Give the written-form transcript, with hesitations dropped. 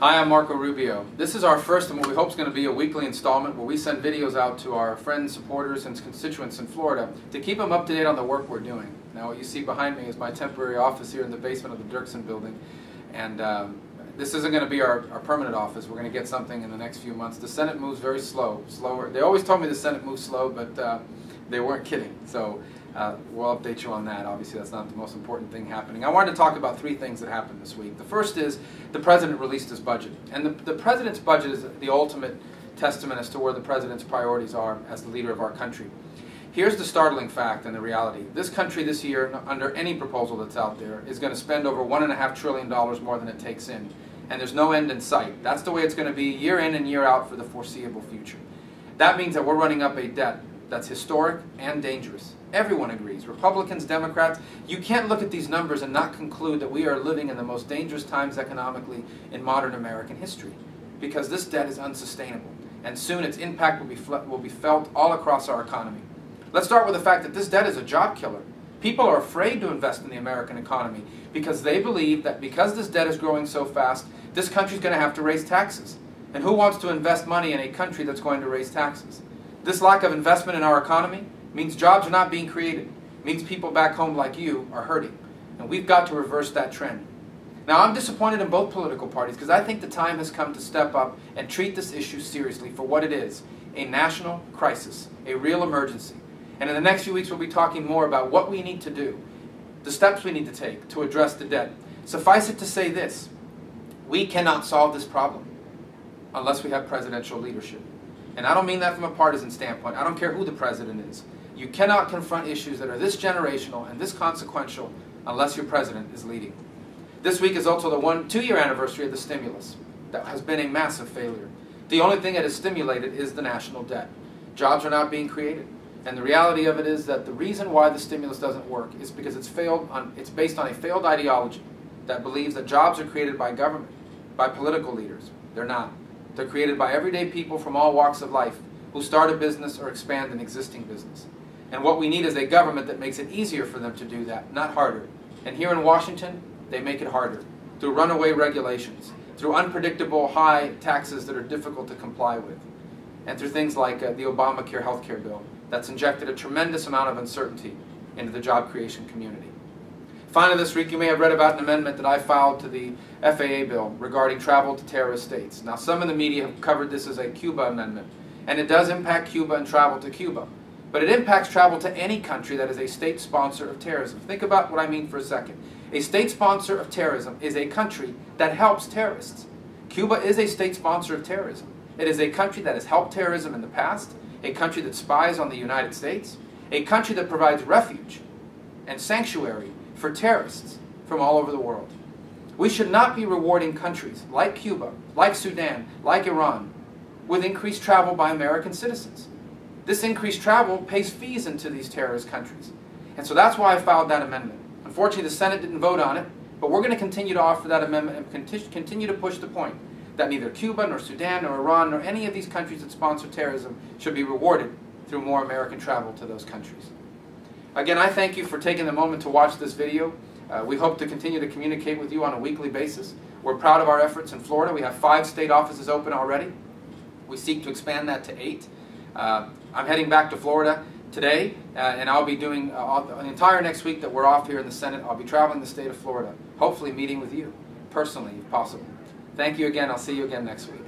Hi, I'm Marco Rubio. This is our first and what we hope is going to be a weekly installment where we send videos out to our friends, supporters, and constituents in Florida to keep them up to date on the work we're doing. Now what you see behind me is my temporary office here in the basement of the Dirksen building, and this isn't going to be our permanent office. We're going to get something in the next few months. The Senate moves very slower. They always told me the Senate moves slow, but they weren't kidding. So we'll update you on that. Obviously, that's not the most important thing happening. I wanted to talk about three things that happened this week. The first is the President released his budget. And the President's budget is the ultimate testament as to where the President's priorities are as the leader of our country. Here's the startling fact and the reality. This country this year, under any proposal that's out there, is going to spend over $1.5 trillion more than it takes in. And there's no end in sight. That's the way it's going to be year in and year out for the foreseeable future. That means that we're running up a debt that's historic and dangerous. Everyone agrees, Republicans, Democrats. You can't look at these numbers and not conclude that we are living in the most dangerous times economically in modern American history, because this debt is unsustainable, and soon its impact will be felt all across our economy. Let's start with the fact that this debt is a job killer. People are afraid to invest in the American economy because they believe that because this debt is growing so fast, this country is going to have to raise taxes. And who wants to invest money in a country that's going to raise taxes? This lack of investment in our economy means jobs are not being created. It means people back home like you are hurting. And we've got to reverse that trend. Now, I'm disappointed in both political parties because I think the time has come to step up and treat this issue seriously for what it is, a national crisis, a real emergency. And in the next few weeks, we'll be talking more about what we need to do, the steps we need to take to address the debt. Suffice it to say this: we cannot solve this problem unless we have presidential leadership. And I don't mean that from a partisan standpoint. I don't care who the president is. You cannot confront issues that are this generational and this consequential unless your president is leading. This week is also the 2-year anniversary of the stimulus. That has been a massive failure. The only thing that is stimulated is the national debt. Jobs are not being created. And the reality of it is that the reason why the stimulus doesn't work is because it's based on a failed ideology that believes that jobs are created by government, by political leaders. They're not. They're created by everyday people from all walks of life who start a business or expand an existing business. And what we need is a government that makes it easier for them to do that, not harder. And here in Washington, they make it harder through runaway regulations, through unpredictable high taxes that are difficult to comply with, and through things like the Obamacare health care bill that's injected a tremendous amount of uncertainty into the job creation community. Finally, this week you may have read about an amendment that I filed to the FAA bill regarding travel to terrorist states. Now, some in the media have covered this as a Cuba amendment, and it does impact Cuba and travel to Cuba. But it impacts travel to any country that is a state sponsor of terrorism. Think about what I mean for a second. A state sponsor of terrorism is a country that helps terrorists. Cuba is a state sponsor of terrorism. It is a country that has helped terrorism in the past, a country that spies on the United States, a country that provides refuge and sanctuary for terrorists from all over the world. We should not be rewarding countries like Cuba, like Sudan, like Iran, with increased travel by American citizens. This increased travel pays fees into these terrorist countries. And so that's why I filed that amendment. Unfortunately, the Senate didn't vote on it, but we're going to continue to offer that amendment and continue to push the point that neither Cuba, nor Sudan, nor Iran, nor any of these countries that sponsor terrorism should be rewarded through more American travel to those countries. Again, I thank you for taking the moment to watch this video. We hope to continue to communicate with you on a weekly basis. We're proud of our efforts in Florida. We have 5 state offices open already. We seek to expand that to 8. I'm heading back to Florida today, and I'll be doing the entire next week that we're off here in the Senate. I'll be traveling the state of Florida, hopefully meeting with you personally if possible. Thank you again. I'll see you again next week.